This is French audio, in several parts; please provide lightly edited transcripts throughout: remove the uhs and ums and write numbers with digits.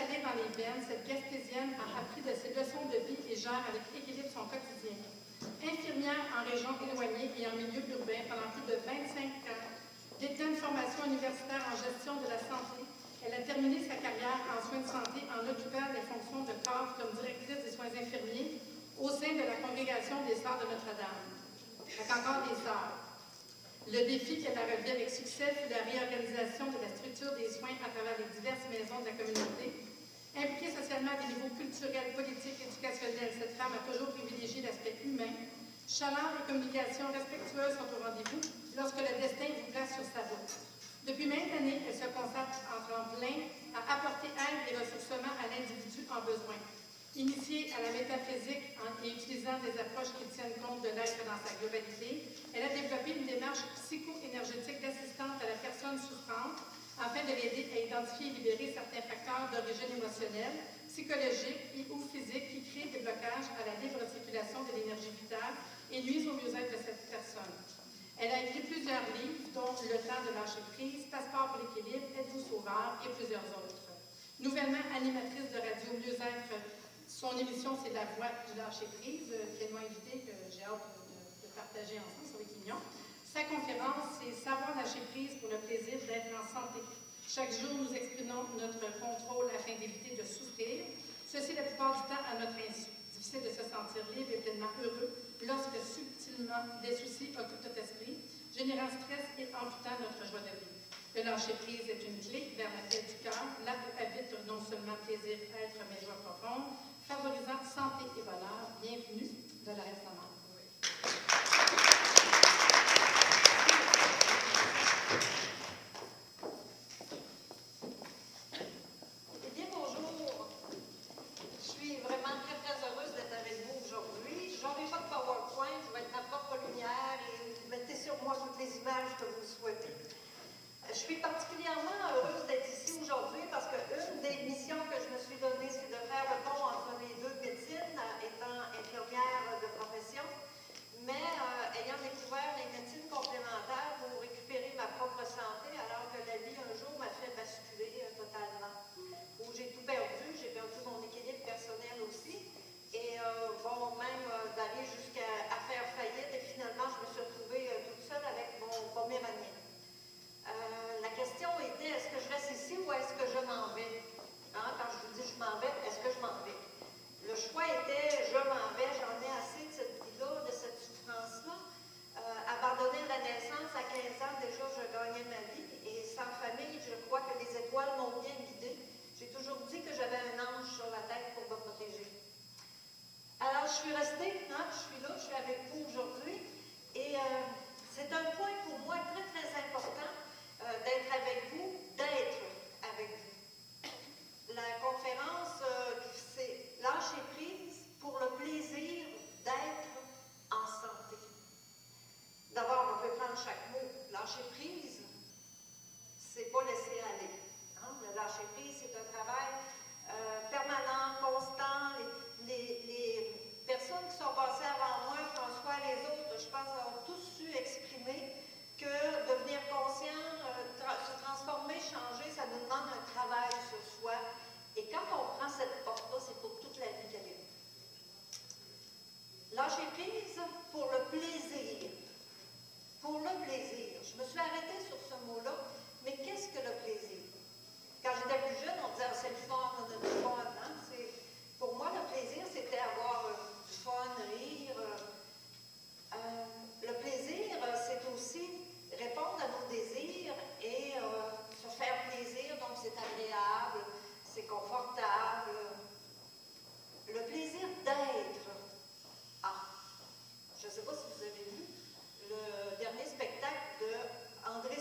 salée dans les veines, cette Gaspésienne a appris de ses leçons de vie et gère avec équilibre son quotidien. Infirmière en région éloignée et en milieu urbain pendant plus de 25 ans, détient une formation universitaire en gestion de la santé. Elle a terminé sa carrière en soins de santé en occupant les fonctions de cadre comme directrice des soins infirmiers au sein de la congrégation des Sœurs de Notre-Dame. Avec encore des sœurs. Le défi qu'elle a relevé avec succès fut la réorganisation de la structure des soins à travers les diverses maisons de la communauté. Impliquée socialement à des niveaux culturels, politiques, éducationnels, cette femme a toujours privilégié l'aspect humain. Chaleur et communication respectueuses sont au rendez-vous lorsque le destin vous place sur sa route. Depuis maintes années, elle se consacre en plein à apporter aide et ressourcement à l'individu en besoin. Initiée à la métaphysique et utilisant des approches qui tiennent compte de l'être dans sa globalité, elle a développé une démarche psycho-énergétique d'assistance à la personne souffrante afin de l'aider à identifier et libérer certains facteurs d'origine émotionnelle, psychologique et ou physique qui créent des blocages à la libre circulation de l'énergie vitale et nuisent au mieux-être de cette personne. Elle a écrit plusieurs livres, dont Le temps de lâcher prise, Passeport pour l'équilibre, Êtes-vous sauveur et plusieurs autres. Nouvellement animatrice de radio mieux-être, son émission, c'est La voix du lâcher-prise, qu'elle m'a invité, que j'ai hâte de partager ensemble sur Wikignon. Sa conférence, c'est Savoir lâcher prise pour le plaisir d'être en santé. Chaque jour, nous exprimons notre contrôle afin d'éviter de souffrir. Ceci, la plupart du temps, à notre insu. Difficile de se sentir libre et pleinement heureux lorsque subtilement des soucis occupent notre esprit, générant stress et amputant notre joie de vivre. Le lâcher-prise est une clé vers la paix du cœur, là où habite non seulement plaisir, être, mais joie profonde, favorisant santé et bonheur. Bienvenue, Dolores Lamar. Eh bien, bonjour. Je suis vraiment très, très heureuse d'être avec vous aujourd'hui. Je n'aurai pas de PowerPoint, je vais être ma propre lumière et mettez sur moi toutes les images que vous souhaitez. Je suis particulièrement heureuse d'être ici aujourd'hui parce qu'une des missions que je me suis donnée, c'est de faire le pont entre les deux médecines, étant infirmière de profession, mais ayant découvert les médecines complémentaires pour récupérer ma propre santé, alors que la vie un jour m'a fait basculer totalement, où j'ai tout perdu, j'ai perdu mon équilibre personnel aussi, et bon, même d'aller jusqu'à faire faillite, et finalement je me suis retrouvée toute seule avec mon poméranien. La question était, est-ce que je reste ici ou est-ce que je m'en vais? Hein, quand je vous dis je m'en vais, est-ce que je m'en vais? Le choix était, je m'en vais, j'en ai assez de cette vie-là, de cette souffrance-là. Abandonner la naissance à 15 ans, déjà je gagnais ma vie. Et sans famille, je crois que les étoiles m'ont bien guidée. J'ai toujours dit que j'avais un ange sur la tête pour me protéger. Alors je suis restée, hein, je suis là, je suis avec vous aujourd'hui. Et c'est un point pour moi très très important. D'être avec vous, d'être avec vous. La conférence, c'est lâcher prise pour le plaisir d'être en santé. D'abord, on peut prendre chaque mot. Lâcher prise, c'est pas laisser aller. Hein? Le lâcher prise, c'est un travail permanent, constant. Les personnes qui sont passées avant moi, François et les autres, je pense, ont tous su exprimer que devenir conscient, se transformer, changer, ça nous demande un travail sur soi. Et quand on prend cette porte-là, c'est pour toute la vie qu'elle est. Lâcher prise pour le plaisir. Pour le plaisir. Je me suis arrêtée sur ce mot-là, mais qu'est-ce que le plaisir? Quand j'étais plus jeune, on disait, c'est le fun, on a du fun. Hein? Pour moi, le plaisir, c'était avoir du fun, rire. Le plaisir, c'est aussi répondre à nos désirs et se faire plaisir, donc c'est agréable, c'est confortable. Le plaisir d'être. Je ne sais pas si vous avez vu le dernier spectacle de André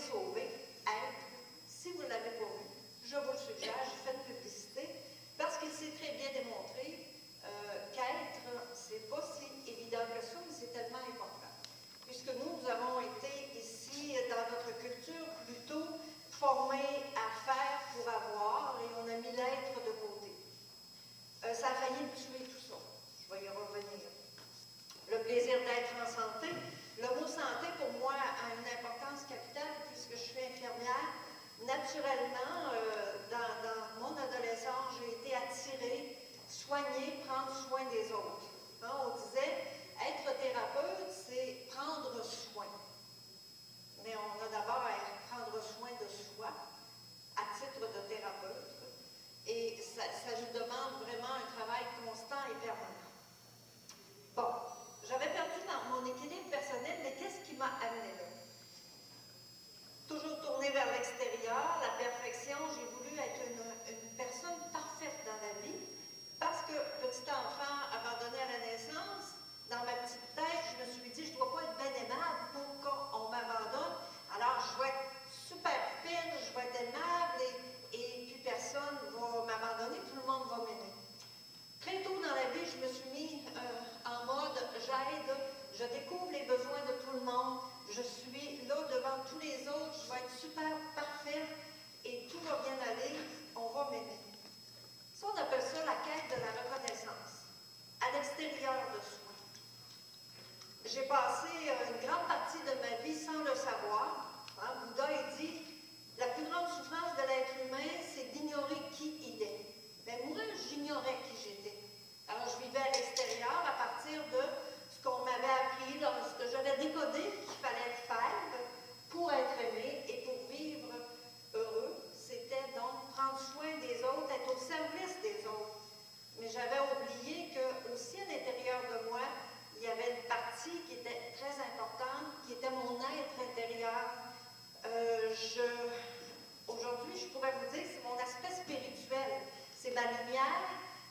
ma lumière,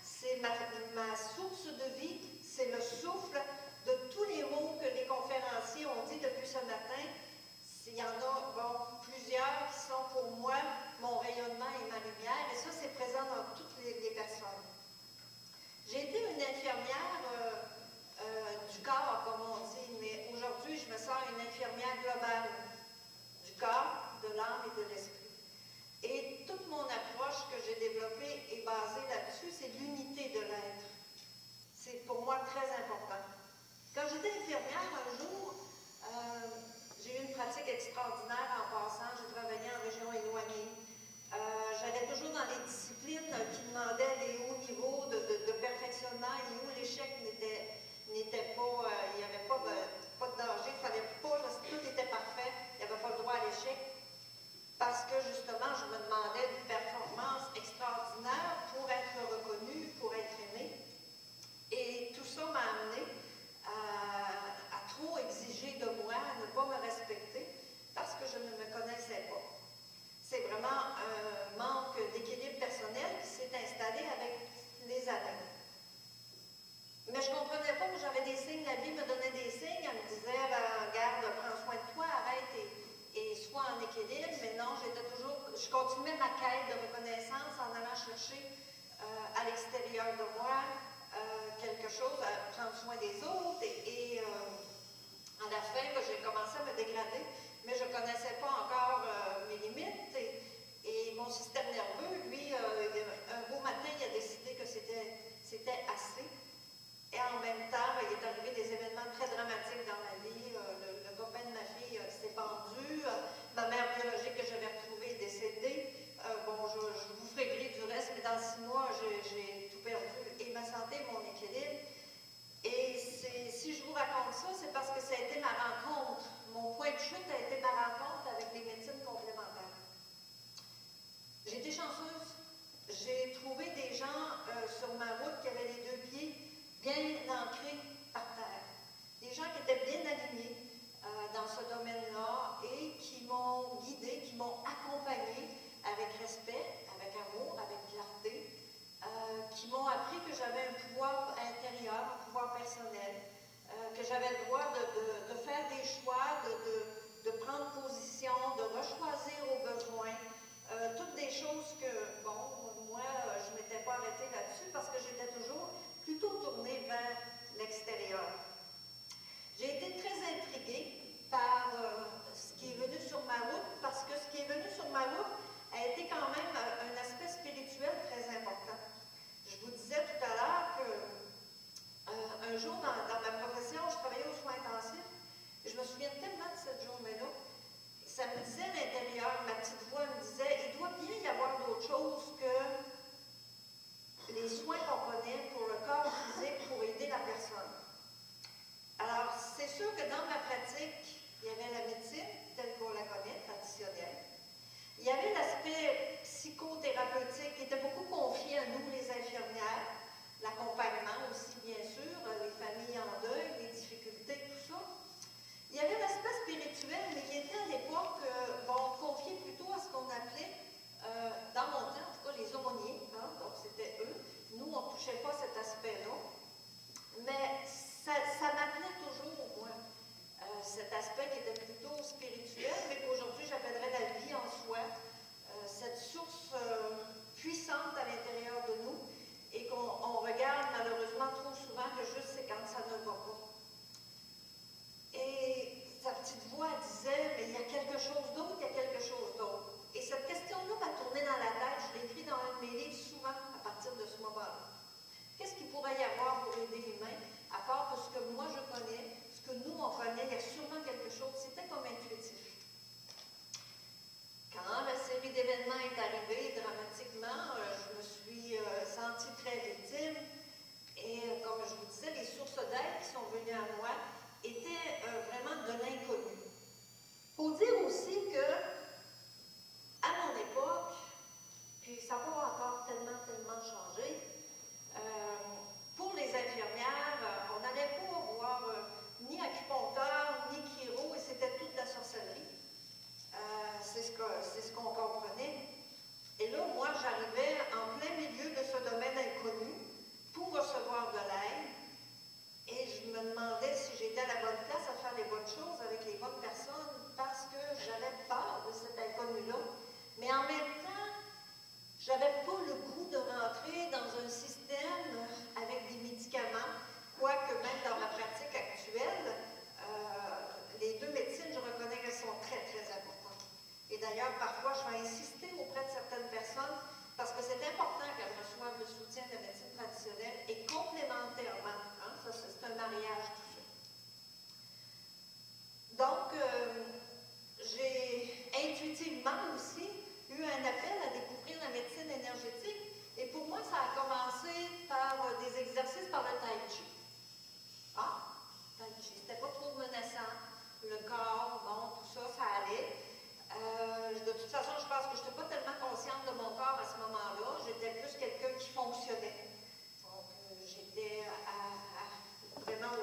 c'est ma source de vie, c'est le souffle de tous les mots que les conférenciers ont dit depuis ce matin. Il y en a plusieurs qui sont pour moi mon rayonnement et ma lumière, et ça, c'est présent dans toutes les personnes. J'ai été une infirmière du corps, comme on dit, mais aujourd'hui, je me sens une infirmière globale du corps, de l'âme et de l'esprit. Et toute mon approche que j'ai développée est basée là-dessus, c'est l'unité de l'être. C'est pour moi très important. Quand j'étais infirmière, un jour, j'ai eu une pratique extraordinaire en passant. J'ai travaillé en région éloignée. J'allais toujours dans les disciplines qui demandaient des hauts niveaux de perfectionnement et où l'échec n'était pas, il n'y avait pas de danger, il fallait pas, tout était parfait, il n'y avait pas le droit à l'échec. Parce que justement, je me demandais une performance extraordinaire pour être reconnue, pour être aimée. Et tout ça m'a amené à trop exiger de moi, à ne pas me respecter, parce que je ne me connaissais pas. C'est vraiment un manque d'équilibre personnel qui s'est installé avec les années. Mais je ne comprenais pas que j'avais des signes, la vie me donnait des signes, elle me disait, regarde, prends soin de toi, arrête et sois en équilibre. Mais non, je continuais ma quête de reconnaissance en allant chercher à l'extérieur de moi quelque chose, à prendre soin des autres. Et à la fin, j'ai commencé à me dégrader, mais je ne connaissais pas encore mes limites. Et mon système nerveux, lui, un beau matin, il a décidé que c'était assez. Et en même temps, il est arrivé des événements très dramatiques dans ma vie. Le copain de ma fille s'est pendu. Ma mère biologique que j'avais retrouvée est décédée. Je vous ferai gré du reste, mais dans 6 mois, j'ai tout perdu. Et ma santé, mon équilibre. Et si je vous raconte ça, c'est parce que ça a été ma rencontre. Mon point de chute a été ma rencontre avec les médecines complémentaires. J'ai été chanceuse. J'ai trouvé des gens sur ma route qui avaient les 2 pieds bien ancrés par terre. Des gens qui étaient bien alignés dans ce domaine-là et qui m'ont guidée, qui m'ont accompagnée avec respect, avec amour, avec clarté, qui m'ont appris que j'avais un pouvoir intérieur, un pouvoir personnel, que j'avais le droit de faire des choix, de prendre position, de rechoisir au besoin. Toutes des choses que, moi, je ne m'étais pas arrêtée là-dessus parce que j'étais toujours plutôt tournée vers l'extérieur. J'ai été très intriguée par ce qui est venu sur ma route, parce que ce qui est venu sur ma route a été quand même un aspect spirituel très important. Je vous disais tout à l'heure qu'un jour dans ma profession, je travaillais aux soins intensifs, et je me souviens tellement de cette journée-là. Ça me disait à l'intérieur, ma petite voix me disait, il doit bien y avoir d'autre chose que les soins qu'on connaît pour le corps physique pour aider la personne. Alors, c'est sûr que dans ma pratique, il y avait la médecine telle qu'on la connaît, traditionnelle. Il y avait l'aspect psychothérapeutique qui était beaucoup confié à nous, les infirmières, l'accompagnement aussi, bien sûr, les familles en deuil, les difficultés, tout ça. Il y avait l'aspect spirituel, mais qui était à l'époque confié plutôt à ce qu'on appelait, dans mon temps, en tout cas, les aumôniers, donc c'était eux. Nous, on ne touchait pas cet aspect-là. Mais ça m'appelait toujours, moi, cet aspect qui était plutôt spirituel, mais qu'aujourd'hui j'appellerais la vie en soi, cette source puissante à l'intérieur de nous et qu'on regarde malheureusement trop souvent que juste c'est quand ça ne va pas. Et sa petite voix disait, mais il y a quelque chose d'autre, il y a quelque chose d'autre. Et cette question-là m'a tourné dans la tête, je l'ai écrit dans un de mes livres souvent à partir de ce moment-là. Qu'est-ce qu'il pourrait y avoir pour aider l'humain, à part que ce que moi je connais, ce que nous on connaît, il y a sûrement quelque chose, c'était comme intuitif. Quand la série d'événements est arrivée dramatiquement, je me suis sentie très victime et comme je vous disais, les sources d'aide qui sont venues à moi étaient vraiment de l'inconnu. Il faut dire aussi que, à mon époque, puis ça n'a pas encore tellement changé, pour les infirmières, on n'allait pas voir ni acupuncteur, ni chiro, et c'était toute la sorcellerie. C'est ce qu'on comprenait. Et là, moi, j'arrivais en plein milieu de ce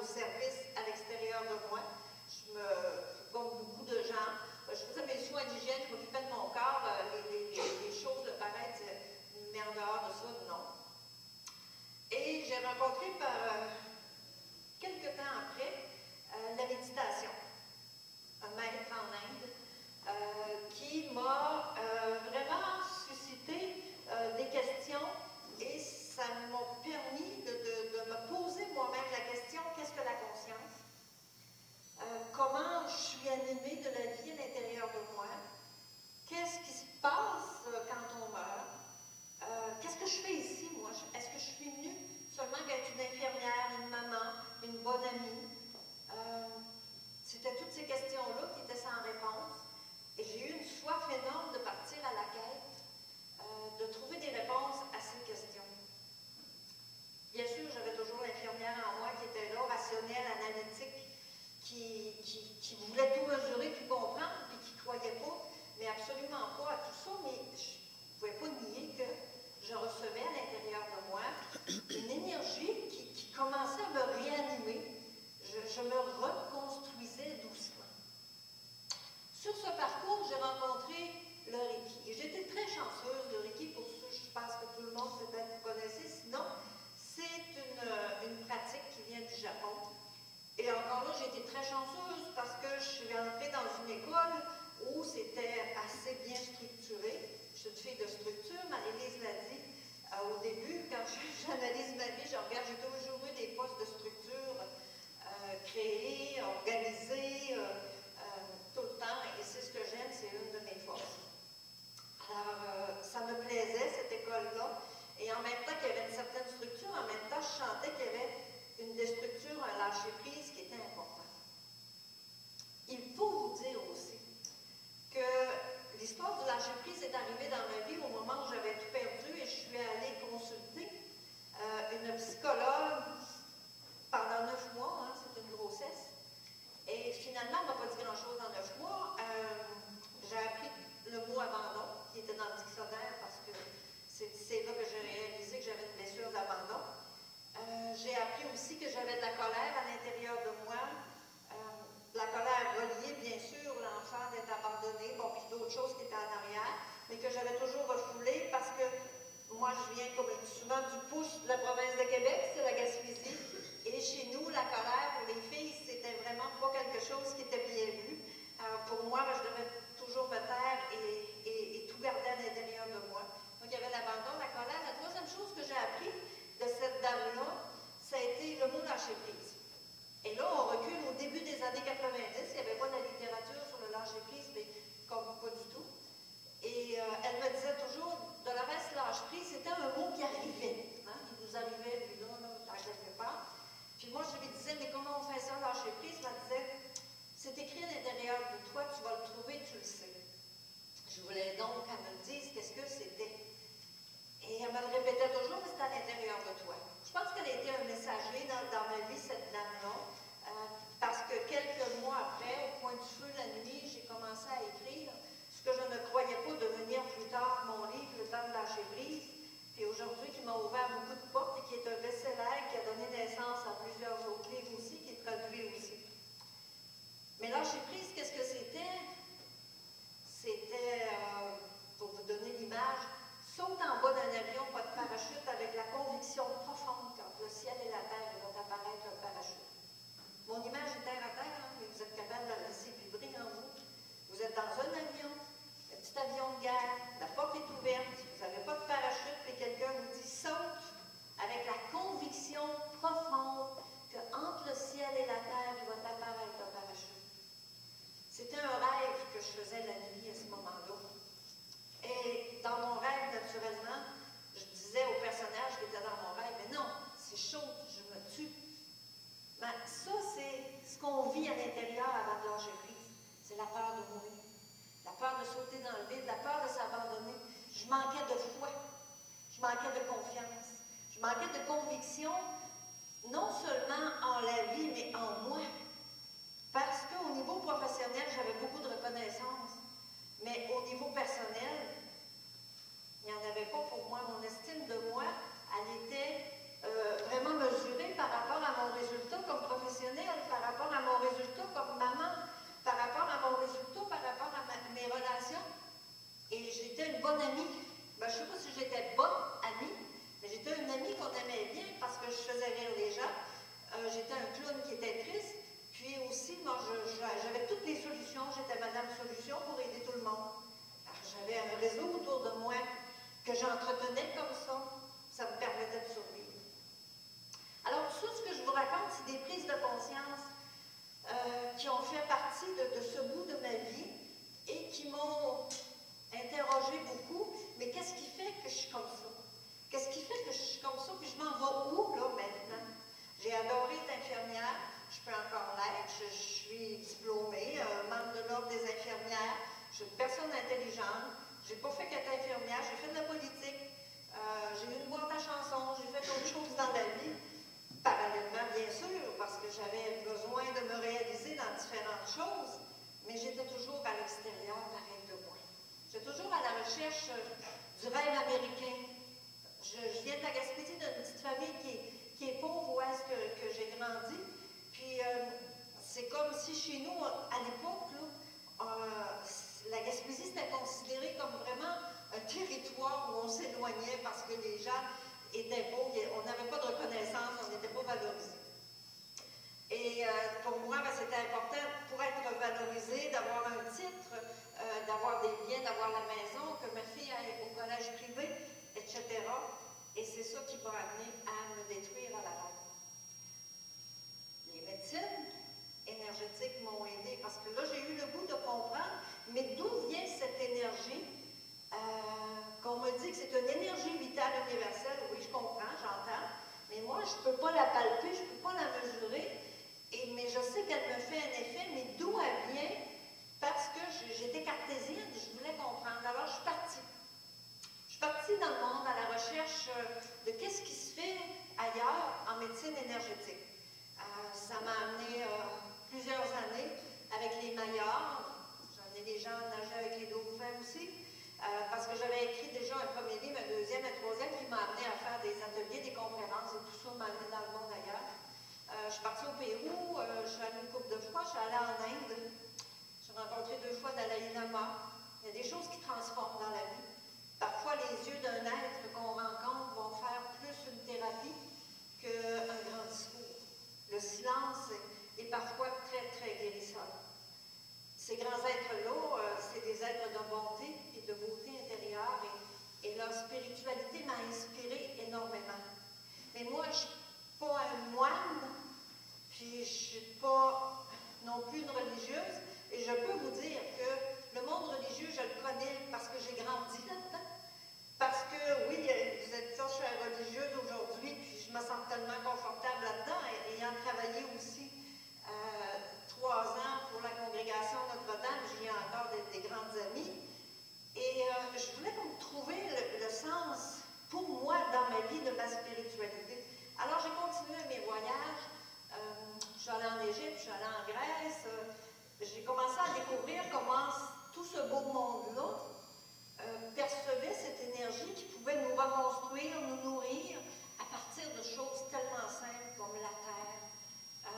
service à l'extérieur de moi. Comme beaucoup de gens, je faisais mes soins d'hygiène, je m'occupais de mon corps, les choses de paraître, mais en dehors de ça, non. Et j'ai rencontré quelques temps après, la méditation, un maître en Inde, qui m'a vraiment suscité des questions et ça m'a permis de me poser moi-même la question, qu'est-ce que la conscience? Comment je suis animée de la vie à l'intérieur de moi? Qu'est-ce qui se passe quand on meurt? Qu'est-ce que je fais ici, moi? Est-ce que je suis venue seulement être une infirmière, une maman, une bonne amie? C'était toutes ces questions-là qui étaient sans réponse. Et j'ai eu une soif énorme de partir à la quête, de trouver des réponses à ces questions. Bien sûr, j'avais toujours l'infirmière en moi qui était là, rationnelle, analytique, qui voulait tout mesurer, tout comprendre, puis qui ne croyait pas, mais absolument pas à tout ça, mais je ne pouvais pas nier que je recevais à l'intérieur de moi une énergie qui commençait à me réanimer. Je me reconstruisais doucement. Sur ce parcours, j'ai rencontré le Reiki. Et j'étais très chanceuse, le Reiki, pour ceux, je pense que tout le monde peut-être vous connaissez, sinon, c'est une pratique qui vient du Japon. Et encore là, j'ai été très chanceuse parce que je suis entrée dans une école où c'était assez bien structuré. Je suis une fille de structure, Marie-Lise l'a dit au début, quand j'analyse ma vie, je regarde, j'ai toujours eu des postes de structure créés, organisés, tout le temps, et c'est ce que j'aime, c'est une de mes forces. Alors, ça me plaisait, cette école-là, et en même temps qu'il y avait une certaine structure, en même temps, je sentais qu'il y avait une déstructure, un lâcher-prise qui était important. Il faut vous dire aussi que l'histoire du lâcher-prise est arrivée dans ma vie au moment où j'avais tout perdu et je suis allée consulter une psychologue pendant 9 mois, hein, c'est une grossesse. Et finalement, elle ne m'a pas dit grand-chose dans 9 mois. J'ai appris le mot abandon, qui était dans le dictionnaire, parce que c'est là que j'ai réalisé que j'avais une blessure d'abandon. J'ai appris aussi que j'avais de la colère à l'intérieur de moi. La colère reliée, bien sûr, l'enfant d'être abandonné, bon, puis d'autres choses qui étaient en arrière, mais que j'avais toujours refoulé parce que moi, je viens, comme je dis souvent, du pouce de la province de Québec, c'est la Gaspésie. Et chez nous, la colère pour les filles, c'était vraiment pas quelque chose qui était bien vu. Alors, pour moi, je devais toujours me taire et tout garder à l'intérieur de moi. Donc, il y avait l'abandon, la colère. La troisième chose que j'ai appris de cette dame-là, ça a été le mot lâcher-prise. Et là, on recule au début des années 90. Il n'y avait pas de la littérature sur le lâcher-prise, mais comme pas du tout. Et elle me disait toujours, Dolores, lâche-prise, c'était un mot qui arrivait. Hein? Il nous arrivait, lui, là, dans quelque part. Puis moi, je lui disais, mais comment on fait ça, lâcher-prise? Elle me disait, c'est écrit à l'intérieur de toi, tu vas le trouver, tu le sais. Je voulais donc qu'elle me dise qu'est-ce que c'était. Et elle me le répétait toujours, mais c'était à l'intérieur de toi. Je pense qu'elle a été un messager dans ma vie, cette dame-là, parce que quelques mois après, au coin du feu la nuit, j'ai commencé à écrire ce que je ne croyais pas devenir plus tard mon livre, Le temps de lâcher prise, puis aujourd'hui qui m'a ouvert beaucoup de portes et qui est un best-seller qui a donné naissance à plusieurs autres livres aussi, qui est traduit aussi. Mais lâcher prise, qu'est-ce que c'était? C'était, pour vous donner l'image, saute en bas d'un avion, pas de parachute, avec la conviction profonde qu'entre le ciel et la terre, il va apparaître un parachute. Mon image est terre à terre, hein, mais vous êtes capable de la laisser vibrer en vous. Vous êtes dans un avion, un petit avion de guerre, la porte est ouverte, vous n'avez pas de parachute, et quelqu'un vous dit saute, avec la conviction profonde qu'entre le ciel et la terre, il va apparaître un parachute. C'était un rêve que je faisais la nuit à ce moment-là. Et dans mon rêve, naturellement, je disais au personnage qui était dans mon rêve, mais non, c'est chaud, je me tue. Ben, ça, c'est ce qu'on vit à l'intérieur avant de lâcher prise. C'est la peur de mourir, la peur de sauter dans le vide, la peur de s'abandonner. Je manquais de foi, je manquais de confiance, je manquais de conviction, non seulement en la vie, mais en moi. Parce qu'au niveau professionnel, j'avais beaucoup de reconnaissance. Mais au niveau personnel, il n'y en avait pas pour moi. Mon estime de moi, elle était vraiment mesurée par rapport à mon résultat comme professionnel. j'entretenais comme ça me permettait de survivre. Alors, tout ce que je vous raconte, c'est des prises de conscience qui ont fait partie de ce bout de ma vie et qui m'ont interrogé beaucoup. Mais qu'est-ce qui fait que je suis comme ça? Qu'est-ce qui fait que je suis comme ça? Puis je m'en vais où, là, maintenant? J'ai adoré être infirmière. Je peux encore l'être. Je suis diplômée, membre de l'Ordre des infirmières. Je suis une personne intelligente. Je n'ai pas fait qu'être infirmière. J'ai fait de la politique. J'ai eu une boîte à chansons. J'ai fait d'autres choses dans la vie. Parallèlement, bien sûr, parce que j'avais besoin de me réaliser dans différentes choses. Mais j'étais toujours à l'extérieur, pareil de moi. J'étais toujours à la recherche du rêve américain. Je viens de la Gaspésie, d'une petite famille qui est pauvre, où est-ce que j'ai grandi. Puis, c'est comme si chez nous, à l'époque, la Gaspésie, c'était considéré comme vraiment un territoire où on s'éloignait parce que les gens étaient pauvres, on n'avait pas de reconnaissance, on n'était pas valorisés. Et pour moi, c'était important, pour être valorisé, d'avoir un titre, d'avoir des biens, d'avoir la maison, que ma fille aille au collège privé, etc. Et c'est ça qui m'a amené à me détruire à la longue. Les médecines énergétiques m'ont aidé parce que là, j'ai eu le goût de comprendre, mais d'où vient cette énergie qu'on me dit que c'est une énergie vitale universelle? Oui, je comprends, j'entends, mais moi, je ne peux pas la palper, je ne peux pas la mesurer, mais je sais qu'elle me fait un effet, mais d'où elle vient? Parce que j'étais cartésienne, je voulais comprendre. Alors, je suis partie. Je suis partie dans le monde à la recherche de qu'est-ce qui se fait ailleurs en médecine énergétique. Ça m'a amené plusieurs années avec les Maillards. J'en ai des gens nager avec les dauphins aussi. Parce que j'avais écrit déjà un premier livre, un deuxième, un troisième, qui m'a amené à faire des ateliers, des conférences, et tout ça m'a amené dans le monde ailleurs. Je suis partie au Pérou, je suis allée une couple de fois, je suis allée en Inde. J'ai rencontré 2 fois Dalai Lama. Il y a des choses qui transforment dans la vie. Parfois, les yeux d'un être qu'on rencontre vont faire plus une thérapie qu'un grand discours. Le silence est parfois très, très guérisseur. Ces grands êtres-là, c'est des êtres de bonté et de beauté intérieure et leur spiritualité m'a inspiré énormément. Mais moi, je ne suis pas un moine, puis je ne suis pas non plus une religieuse, et je peux vous dire que le monde religieux, je le connais parce que j'ai grandi là-dedans. Parce que, oui, vous êtes sûr, je suis religieuse aujourd'hui, puis je me sens tellement confortable là-dedans, ayant travaillé aussi 3 ans pour la congrégation Notre-Dame, j'y ai encore des grandes amies. Et je voulais comme trouver le sens, pour moi, dans ma vie, de ma spiritualité. Alors, j'ai continué mes voyages. Je suis allée en Égypte, je suis allée en Grèce. J'ai commencé à découvrir comment tout ce beau monde-là percevait cette énergie qui pouvait nous reconstruire, nous nourrir à partir de choses tellement simples comme la terre.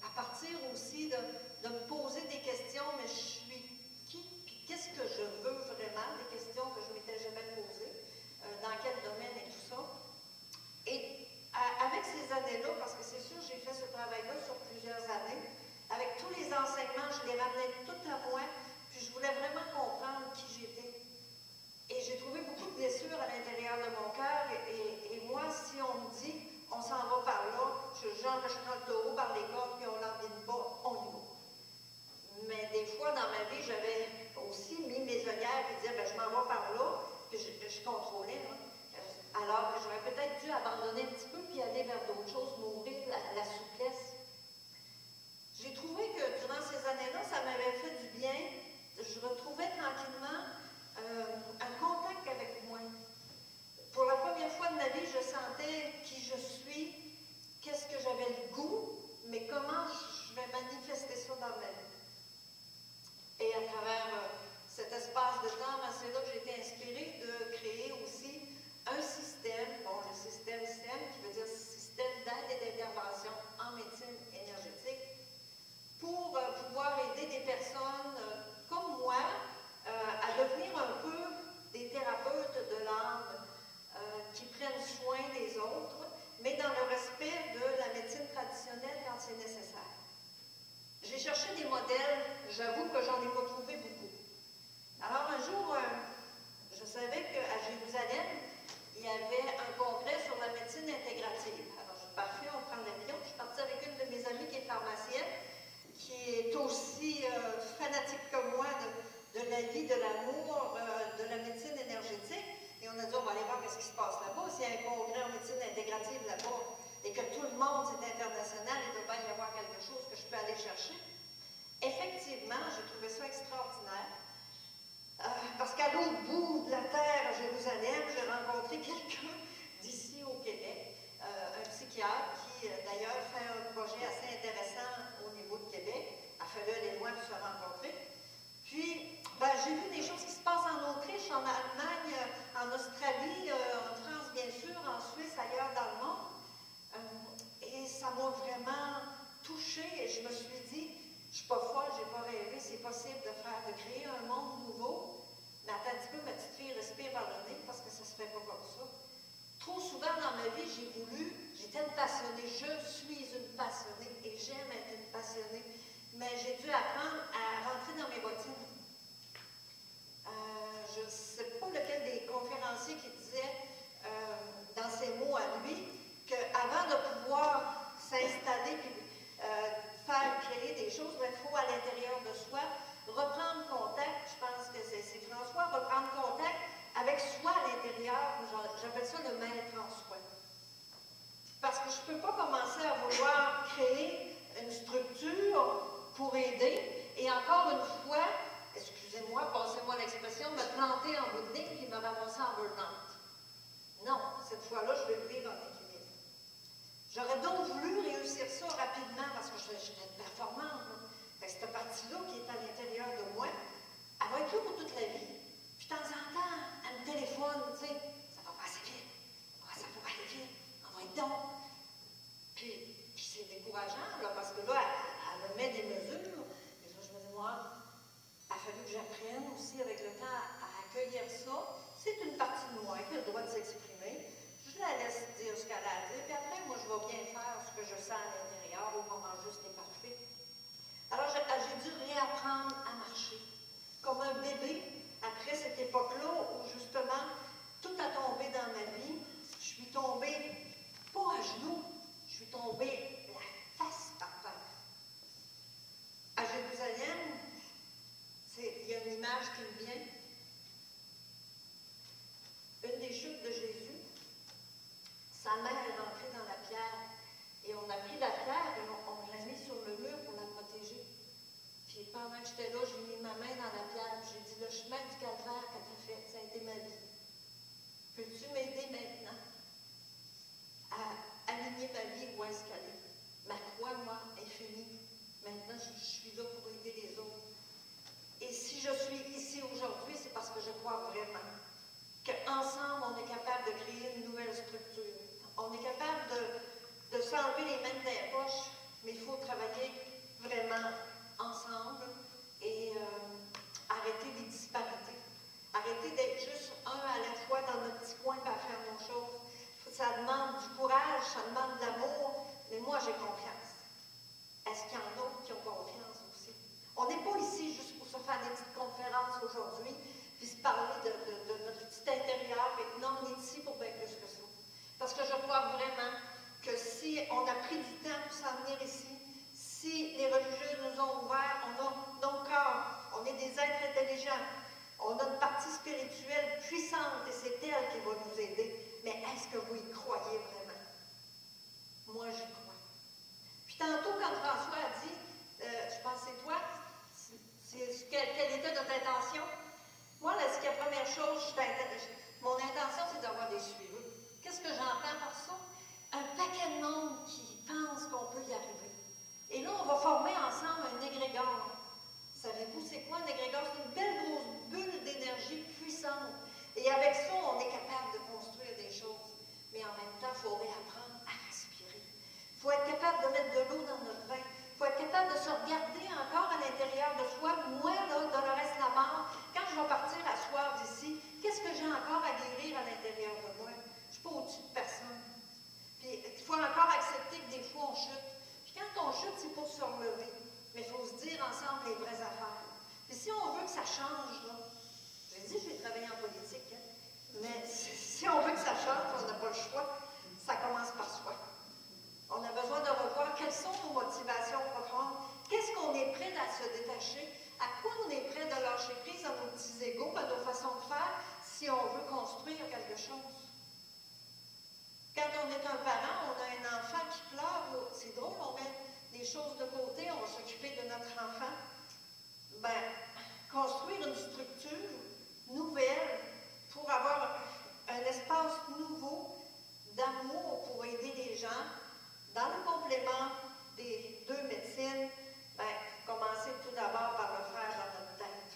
À partir aussi de me poser des questions, mais je suis qui, puis qu'est-ce que je veux vraiment, des questions que je ne m'étais jamais posées, dans quel domaine et tout ça. Et avec ces années-là, parce que c'est sûr, j'ai fait ce travail-là sur plusieurs années, avec tous les enseignements, je les ramenais tout à moi, puis je voulais vraiment comprendre qui j'étais. Et j'ai trouvé beaucoup de blessures à l'intérieur de mon cœur, et moi, si on me dit, on s'en va par là, je suis genre que je prends le taureau par les cordes, puis on l'emmène pas, on y va. Mais des fois, dans ma vie, j'avais aussi mis mes œillères, et dire, ben, je m'en vais par là, puis je contrôlais, hein. Alors que j'aurais peut-être dû abandonner un petit peu, puis aller vers d'autres choses, m'ouvrir la souplesse. J'ai trouvé que durant ces années-là, ça m'avait fait du bien. Je retrouvais tranquillement un contact avec moi. Pour la première fois de ma vie, je sentais qui je suis, qu'est-ce que j'avais le goût, mais comment je vais manifester ça dans ma vie. Et à travers cet espace de temps, c'est là que j'ai été inspirée de créer aussi un système, bon, le système STEM, qui veut dire système d'aide et d'intervention en médecine énergétique, pour pouvoir aider des personnes comme moi à devenir un peu des thérapeutes de l'âme qui prennent soin des autres, mais dans le respect de la médecine traditionnelle quand c'est nécessaire. J'ai cherché des modèles, j'avoue que j'en ai pas trouvé beaucoup. Alors un jour, je savais qu'à Jérusalem, créative là-bas et que tout le monde, c'est international, il doit bien y avoir quelque chose que je peux aller chercher. Effectivement, j'ai trouvé ça extraordinaire. Parce qu'à l'autre bout de la terre, à Jérusalem, j'ai rencontré quelqu'un d'ici au Québec, un psychiatre qui, d'ailleurs, fait un projet assez intéressant au niveau de Québec. Affelel et moi, nous sommes rencontrés. Puis, ben, j'ai vu des choses qui se passent en Autriche, en Allemagne, en Australie, en France, bien sûr, en Suisse, ailleurs dans le monde. Et ça m'a vraiment touchée et je me suis dit, je ne suis pas folle, je n'ai pas rêvé, c'est possible de créer un monde nouveau. Mais attends un petit peu, ma petite fille respire par le nez parce que ça ne se fait pas comme ça. Trop souvent dans ma vie, j'étais une passionnée, je suis une passionnée et j'aime être une passionnée. Mais j'ai dû apprendre à rentrer dans mes bottines. Je ne sais pas lequel des conférenciers qui disait dans ses mots à lui qu'avant de pouvoir s'installer et créer des choses, il faut à l'intérieur de soi reprendre contact, je pense que c'est François, reprendre contact avec soi à l'intérieur, j'appelle ça le maître en soi. Parce que je ne peux pas commencer à vouloir créer une structure pour aider, et encore une fois, excusez-moi, passez-moi l'expression, me planter en bout de ligne puis me ramasser en burn-out. Non, cette fois-là, je vais le vivre en équilibre. J'aurais donc voulu réussir ça rapidement parce que j'étais performante. Cette partie-là qui est à l'intérieur de moi, elle va être là pour toute la vie. Puis de temps en temps, elle me téléphone, tu sais, ça va passer vite. Ah, ça va aller vite. On va être donc. Puis c'est décourageant, là, parce que là, elle me met des mesures. Et là, je me dis, moi, il a fallu que j'apprenne aussi avec le temps à accueillir ça. C'est une partie de moi qui a le droit de s'exprimer. Je la laisse dire ce qu'elle a à dire, puis après, moi, je vais bien faire ce que je sens à l'intérieur au moment juste et parfait. Alors, j'ai dû réapprendre à marcher. Comme un bébé, après cette époque-là où, justement, tout a tombé dans ma vie, je suis tombée, pas à genoux, je suis tombée la face par terre. À Jérusalem, il y a une image qui me vient. Une des chutes de Jésus, sa mère est rentrée dans la pierre et on a pris la pierre et on l'a mis sur le mur pour la protéger. Puis pendant que j'étais là, j'ai mis ma main dans la pierre et j'ai dit, le chemin du calvaire que tu as fait, ça a été ma vie. Peux-tu m'aider maintenant à aligner ma vie où est-ce qu'elle est? Ma croix, moi, est finie. Maintenant, je suis là pour aider les autres. Et si je suis ici aujourd'hui, c'est parce que je crois vraiment qu'ensemble, on est capable de créer une nouvelle structure. On est capable de s'enlever les mains des poches, mais il faut travailler vraiment ensemble et arrêter les disparités. Arrêter d'être juste un à la fois dans notre petit coin pour faire nos choses. Ça demande du courage, ça demande de l'amour, mais moi j'ai confiance. Est-ce qu'il y en a d'autres qui ont confiance aussi? On n'est pas ici juste pour se faire des petites conférences aujourd'hui, puis se parler de notre petit intérieur, mais non, on est ici pour bien plus que ça. Parce que je crois vraiment que si on a pris du temps pour s'en venir ici, si les religieux nous ont ouvert, on a nos corps, on est des êtres intelligents, on a une partie spirituelle puissante et c'est elle qui va nous aider. Mais est-ce que vous y croyez vraiment? Moi, j'y crois. Puis tantôt, quand François a dit, je pense que c'est toi, quelle était notre intention? Moi, là, c'est la première chose, mon intention, c'est d'avoir des suiveurs. Qu'est-ce que j'entends par ça? Un paquet de monde qui pense qu'on peut y arriver. Et là, on va former ensemble un égrégore. Savez-vous, c'est quoi un égrégore? C'est une belle grosse bulle d'énergie puissante. Et avec ça, on est capable de construire des choses. Mais en même temps, il faut réapprendre à respirer. Il faut être capable de mettre de l'eau dans notre vin. Il faut être capable de se regarder encore à l'intérieur de soi. Moi, là, Dolores Lamarre, quand je vais partir à soir d'ici, qu'est-ce que j'ai encore à guérir à l'intérieur de moi? Je ne suis pas au-dessus de personne. Puis, il faut encore accepter que des fois, on chute. Puis quand on chute, c'est pour se relever. Mais il faut se dire ensemble les vraies affaires. Puis si on veut que ça change, là, j'ai dit que j'ai travaillé en politique, hein, mais si on veut que ça change, on n'a pas le choix. Ça commence par soi. On a besoin de revoir quelles sont nos motivations profondes. Qu'est-ce qu'on est prêt à se détacher? À quoi on est prêt de lâcher prise à nos petits égos, à nos façons de faire, si on veut construire quelque chose? Quand on est un parent, on a un enfant qui pleure, c'est drôle, on met des choses de côté, on va s'occuper de notre enfant. Ben, construire une structure nouvelle pour avoir un espace nouveau d'amour pour aider les gens, dans le complément des deux médecines, ben, commencer tout d'abord par le faire dans notre tête,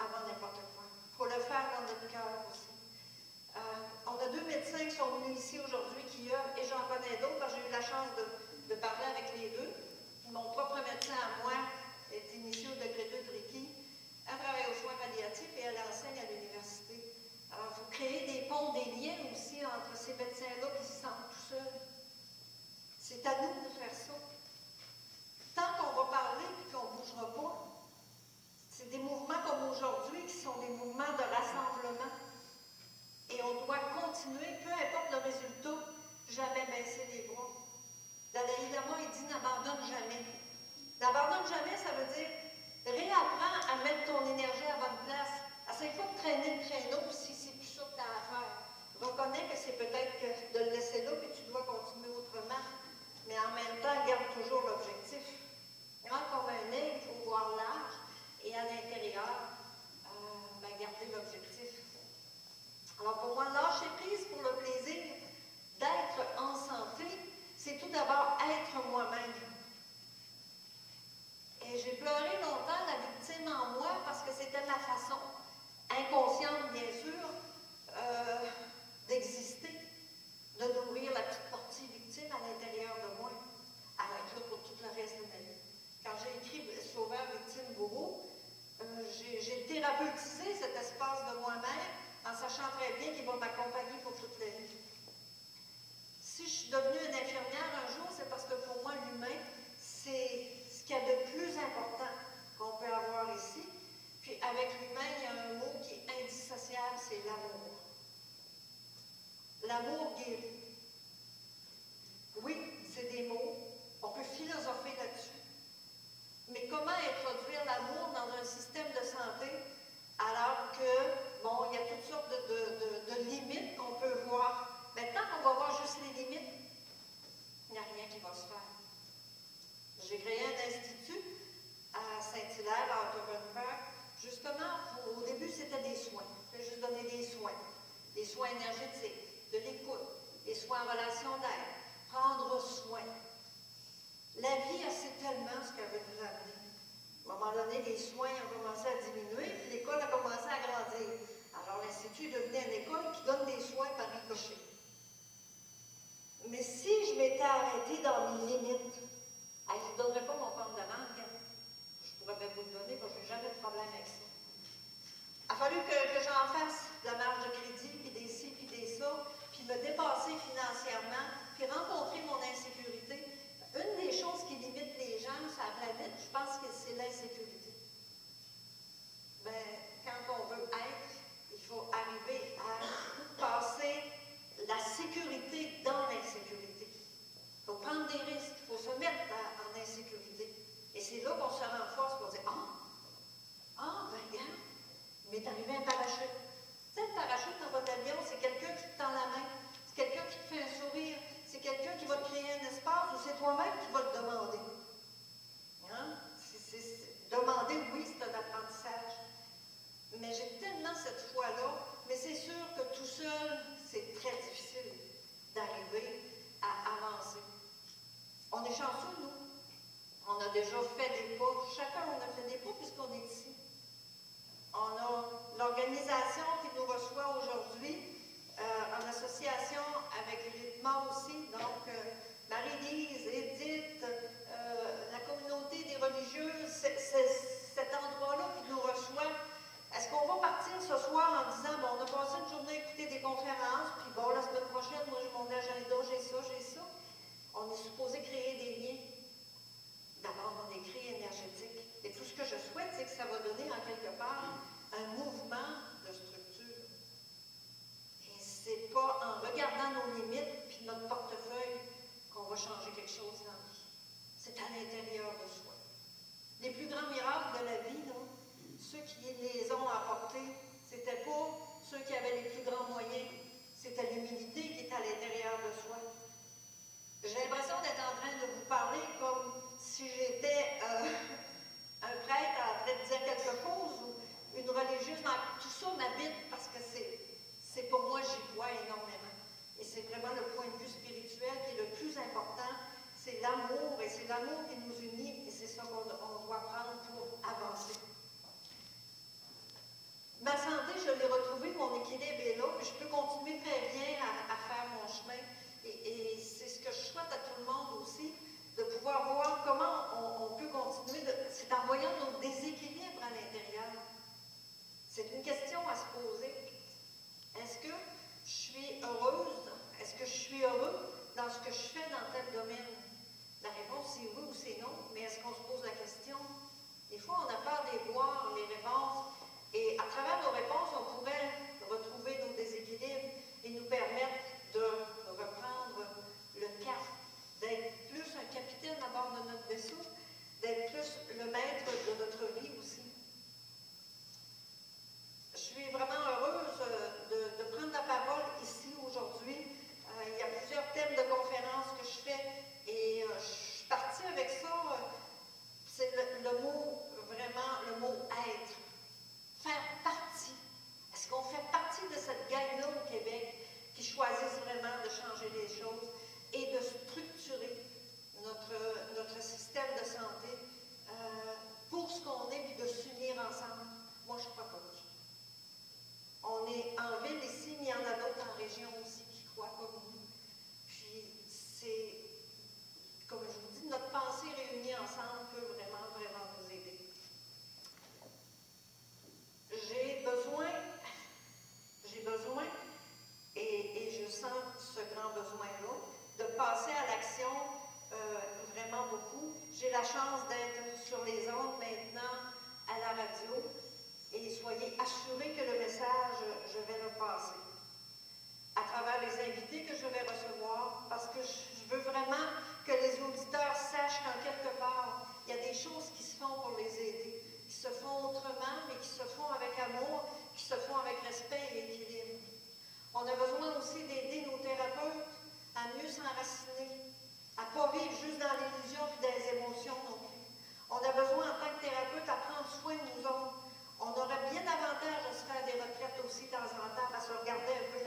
avant n'importe quoi. Il faut le faire dans notre cœur aussi. On a deux médecins qui sont venus ici aujourd'hui qui œuvrent, et j'en connais d'autres, parce que j'ai eu la chance de parler avec les deux. Mon propre médecin à moi est initié au degré 2 de Reiki. Elle travaille aux soins palliatifs et elle enseigne à l'université. Alors, il faut créer des ponts, des liens aussi entre ces médecins-là qui se sentent tout seuls. C'est à nous de faire ça. Tant qu'on va parler et qu'on ne bougera pas, c'est des mouvements comme aujourd'hui qui sont des mouvements de rassemblement. Et on doit continuer, peu importe le résultat, jamais baisser les bras. Dalai Lama, il dit n'abandonne jamais. N'abandonne jamais, ça veut dire réapprends à mettre ton énergie à bonne place. Essaye pas de traîner le traîneau si c'est plus ça que tu as à faire. Reconnais que c'est peut-être de le laisser là et tu dois continuer autrement. Mais en même temps, garde toujours l'objectif. Comme un aigle, il faut voir large et à l'intérieur, garder l'objectif. Alors pour moi, lâcher prise pour le plaisir d'être en santé, c'est tout d'abord être moi-même. Et j'ai pleuré longtemps la victime en moi parce que c'était ma façon, inconsciente bien sûr, d'exister, de nourrir la petite partie victime à l'intérieur de moi, à être là pour tout le reste de ma vie. Quand j'ai écrit Sauveur, victime, bourreau, j'ai thérapeutisé cet espace de moi-même en sachant très bien qu'il va m'accompagner pour toute la vie. Si je suis devenue une infirmière un jour, c'est parce que pour moi, l'humain, c'est ce qu'il y a de plus important qu'on peut avoir ici. Puis avec l'humain, il y a un mot qui est indissociable, c'est l'amour. L'amour guérit. Oui, c'est des mots. On peut philosopher là-dessus. Mais comment introduire l'amour dans un système de santé alors que, bon, il y a toutes sortes de limites qu'on peut voir. Maintenant qu'on va voir juste les limites, il n'y a rien qui va se faire. J'ai créé un institut à Saint-Hilaire, à Ottoman Park, justement, au début, c'était des soins. J'ai juste donné des soins énergétiques, de l'écoute, des soins en relation d'aide, prendre soin. La vie, elle sait tellement ce qu'elle veut nous amener. À un moment donné, les soins ont commencé à diminuer, puis l'école a commencé à grandir. Alors, l'Institut est devenu une école qui donne des soins par ricochet. Mais si je m'étais arrêtée dans mes limites, je ne vous donnerais pas mon compte de banque. Je pourrais bien vous le donner, parce que je n'ai jamais de problème avec ça. Il a fallu que j'en fasse de la marge de crédit, puis des ci, puis des ça, puis me dépasser financièrement, puis rencontrer mon insécurité. Une des choses qui limite les gens sur la planète, je pense que c'est l'insécurité. Quand on veut être, il faut arriver à passer la sécurité dans l'insécurité. Il faut prendre des risques, il faut se mettre en insécurité. Et c'est là qu'on se renforce pour dire regarde, il m'est arrivé un parachute. Tu sais, le parachute dans votre avion, c'est quelqu'un qui te tend la main, c'est quelqu'un qui te fait un sourire, c'est quelqu'un qui va te créer un espace ou c'est toi-même qui vas le demander. Demander, oui, c'est un apprentissage. Mais j'ai tellement cette foi-là, mais c'est sûr que tout seul, c'est très difficile d'arriver à avancer. On est chanceux, nous. On a déjà fait des pas. Chacun, on a fait des pas puisqu'on est ici. On a l'organisation qui nous reçoit aujourd'hui, en association avec Rythma aussi, donc Marie-Lise, Edith, la communauté des religieuses, cet endroit-là qui nous reçoit. Est-ce qu'on va partir ce soir en disant, bon, on a passé une journée à écouter des conférences, puis bon, la semaine prochaine, moi j'ai mon agenda, j'ai ça. On est supposé créer des liens. D'abord, on écrit énergétique. Et tout ce que je souhaite, c'est que ça va donner en quelque part un mouvement de structure. Et c'est pas en regardant nos limites puis notre portefeuille qu'on va changer quelque chose dans la vie. C'est à l'intérieur de soi. Les plus grands miracles de la vie, non? Ceux qui les ont apportés, c'était pas ceux qui avaient les plus grands moyens. C'était l'humilité qui est à l'intérieur c'est l'amour, et c'est l'amour qui nous unit, et c'est ça qu'on doit prendre pour avancer. Ma santé, je l'ai retrouvée, mon équilibre est là, puis je peux continuer très bien à faire mon chemin. Et c'est ce que je souhaite à tout le monde aussi, de pouvoir voir comment on peut continuer. C'est en voyant nos déséquilibres à l'intérieur. C'est une question à se poser. Est-ce que je suis heureuse? Est-ce que je suis heureux dans ce que je fais dans tel domaine? La réponse, c'est oui ou c'est non, mais est-ce qu'on se pose la question? Des fois, on a peur de voir les réponses, et à travers nos réponses, on pourrait retrouver nos déséquilibres et nous permettre de reprendre le cap, d'être plus un capitaine à bord de notre vaisseau, d'être plus le maître de notre vie aussi. Je suis vraiment heureuse de prendre la parole ici aujourd'hui. Il y a plusieurs thèmes de conférences que je fais, et je suis partie avec ça. C'est le mot, vraiment, le mot être. Faire partie. Est-ce qu'on fait partie de cette gang-là au Québec qui choisissent vraiment de changer les choses et de structurer notre système de santé pour ce qu'on est, puis de s'unir ensemble? Moi, je crois pas. On est en ville ici, mais il y en a d'autres en région aussi qui croient comme nous. Puis c'est, comme je vous dis, notre pensée réunie ensemble peut vraiment, vraiment nous aider. J'ai besoin, et je sens ce grand besoin-là, de passer à l'action vraiment beaucoup. J'ai la chance d'être sur les ondes maintenant à la radio, et soyez assurés que le message, je vais le passer à travers les invités que je vais recevoir, parce que je veux vraiment que les auditeurs sachent qu'en quelque part, il y a des choses qui se font pour les aider, qui se font autrement, mais qui se font avec amour, qui se font avec respect et équilibre. On a besoin aussi d'aider nos thérapeutes à mieux s'enraciner, à ne pas vivre juste dans l'illusion et dans les émotions non plus. On a besoin en tant que thérapeute à prendre soin de nous autres. On aurait bien davantage à se faire des retraites aussi de temps en temps, à se regarder un peu